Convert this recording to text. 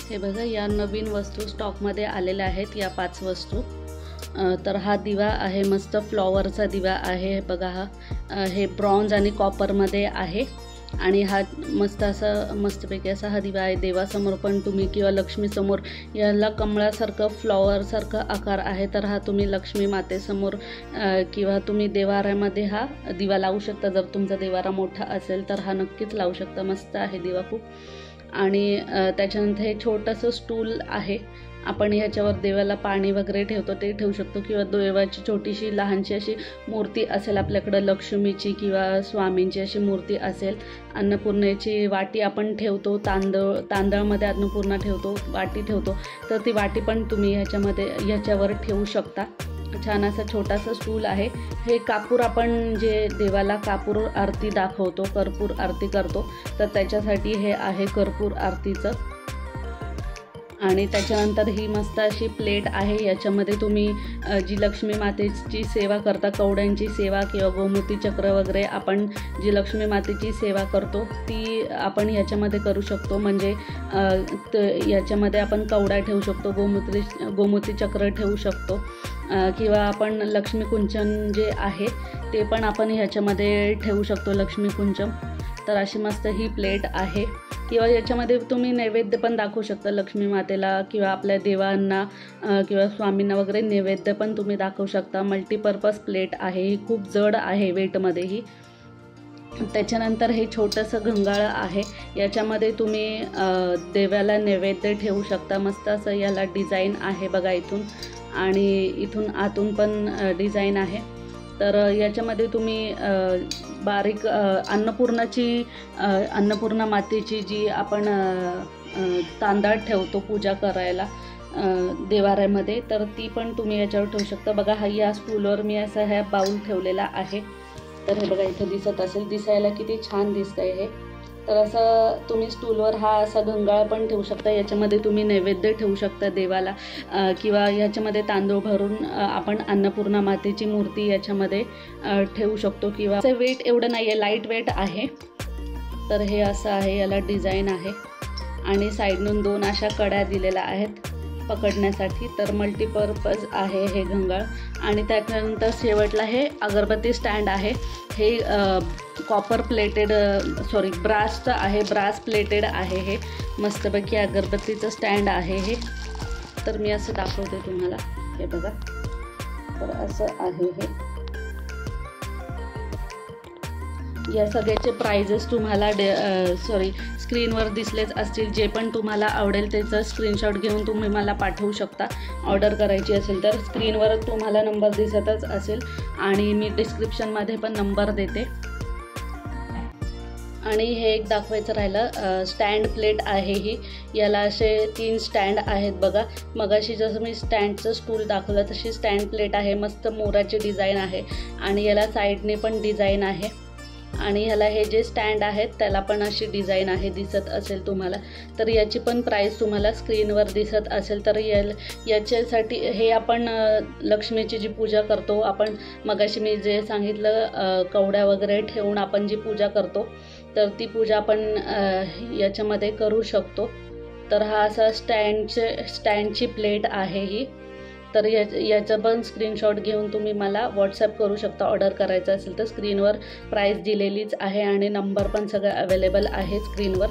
हे बघा, या नवीन वस्तू स्टॉकमध्ये आलेल्या आहेत, या 5 वस्तू। तर हा दिवा आहे, मस्त फ्लॉवरचा दिवा आहे बघा। हे ब्रॉन्झ आणि कॉपरमध्ये आहे आणि हा मस्तपैकी असा हा दिवा आहे। देवासमोर पण तुम्ही किंवा लक्ष्मीसमोर, याला कमळासारखं फ्लॉवरसारखं आकार आहे, तर हा तुम्ही लक्ष्मी मातेसमोर किंवा तुम्ही देवाऱ्यामध्ये हा दिवा लावू शकता। जर तुमचा देवारा मोठा असेल तर हा नक्कीच लावू शकता। मस्त आहे दिवा खूप। आणि त्याच्यानंतर हे छोटंसं स्टूल आहे, आपण ह्याच्यावर देवाला पाणी वगैरे ठेवतो ते ठेवू शकतो, किंवा देवाची छोटीशी लहानशी अशी मूर्ती असेल आपल्याकडं, लक्ष्मीची किंवा स्वामींची अशी मूर्ती असेल, अन्नपूर्णेची वाटी आपण ठेवतो, तांदळामध्ये अन्नपूर्णा ठेवतो, वाटी ठेवतो, तर ती वाटी पण तुम्ही ह्याच्यावर ठेवू शकता। छान असा छोटासा स्टूल आहे। हे कापूर, आपण जे देवाला कापूर आरती दाखवतो, कर्पूर आरती करतो, तर त्याच्यासाठी हे आहे कर्पूर आरतीचं। आणि त्याच्यानंतर ही मस्त अशी प्लेट आहे, याच्यामध्ये तुम्ही जी लक्ष्मी मातेची सेवा करता, कवड्यांची सेवा किंवा गोमूती चक्र वगैरे, आपण जी लक्ष्मी मातेची सेवा करतो ती आपण याच्यामध्ये करू शकतो। म्हणजे याच्यामध्ये आपण कवड्या ठेवू शकतो, गोमूती चक्र ठेवू शकतो, किंवा आपण लक्ष्मी कुंचन जे आहे ते पण आपण ह्याच्यामध्ये ठेवू शकतो, लक्ष्मी कुंचम। तर अशी मस्त ही प्लेट आहे, किंवा याच्यामध्ये तुम्ही नैवेद्य पण दाखवू शकता लक्ष्मी मातेला, किंवा आपल्या देवांना किंवा स्वामींना वगैरे नैवेद्य पण तुम्ही दाखवू शकता। मल्टीपर्पज प्लेट आहे, ही खूप जड आहे वेटमध्येही। त्याच्यानंतर हे छोटंसं घंगाळ आहे, याच्यामध्ये तुम्ही देवाला नैवेद्य ठेवू शकता। मस्त असं याला डिझाईन आहे बघा इथून, आणि इथून आतून पण डिझाईन आहे। तर याच्यामध्ये तुम्ही बारीक अन्नपूर्णा मातेची जी आपण तांदळात ठेवतो पूजा करायला देवाऱ्यामध्ये, तर ती पण तुम्ही याच्यावर ठेवू शकता। बघा, हा या स्टूलवर मी असा ह्या बाऊल ठेवलेला आहे, तर हे बघा इथं दिसत असेल, दिसायला किती छान दिसतंय हे। तर असं तुम्ही स्टूलवर हा असा घंगाळ पण ठेवू शकता, याच्यामध्ये तुम्ही नैवेद्य ठेवू शकता देवाला, किंवा ह्याच्यामध्ये तांदूळ भरून आपण अन्नपूर्णा मातेची मूर्ती याच्यामध्ये ठेवू शकतो, किंवा वेट एवढं नाही आहे, लाईट वेट आहे। तर हे असं आहे, याला डिझाईन आहे, आणि साईडून 2 अशा कड्या दिलेल्या आहेत पकडण्यासाठी। तर मल्टीपर्पज आहे हे घंगाळ। आणि त्यानंतर शेवटला हे अगरबत्ती स्टँड आहे, हे ब्रासचं आहे, ब्रास प्लेटेड आहे हे, मस्तपैकी अगरबत्तीचं स्टँड आहे हे। तर मी असं दाखवते तुम्हाला, हे बघा, तर असं आहे हे। या सगळ्याचे प्राइजेस तुम्हाला स्क्रीनवर दिसलेच असतील। जे पण तुम्हाला आवडेल त्याचं स्क्रीनशॉट घेऊन तुम्ही मला पाठवू शकता, ऑर्डर करायची असेल तर। स्क्रीनवर तुम्हाला नंबर दिसतच असेल, आणि मी डिस्क्रिप्शनमध्ये पण नंबर देते। आणि हे एक दाखवायचं राहिलं, स्टँड प्लेट आहे ही, याला असे 3 स्टँड आहेत बघा। मगाशी जसं मी स्टँडचं स्टूल दाखवलं तशी स्टँड प्लेट आहे, मस्त मोराची डिझाईन आहे, आणि याला साईडने पण डिझाईन आहे, आणि ह्याला हे जे स्टँड आहेत त्याला पण अशी डिझाईन आहे, दिसत असेल तुम्हाला। तर याची पण प्राईस तुम्हाला स्क्रीनवर दिसत असेल। तर याच्यासाठी हे आपण लक्ष्मीची जी पूजा करतो, आपण मगाशी मी जे सांगितलं कवड्या वगैरे ठेवून आपण जी पूजा करतो, तर ती पूजा आपण याच्यामध्ये करू शकतो। तर हा असा स्टँडची प्लेट आहे ही। तर याचं पण स्क्रीनशॉट घेऊन तुम्ही मला व्हॉट्सअप करू शकता, ऑर्डर करायचं असेल तर। स्क्रीनवर प्राईस दिलेलीच आहे, आणि नंबर पण सगळं अवेलेबल आहे स्क्रीनवर।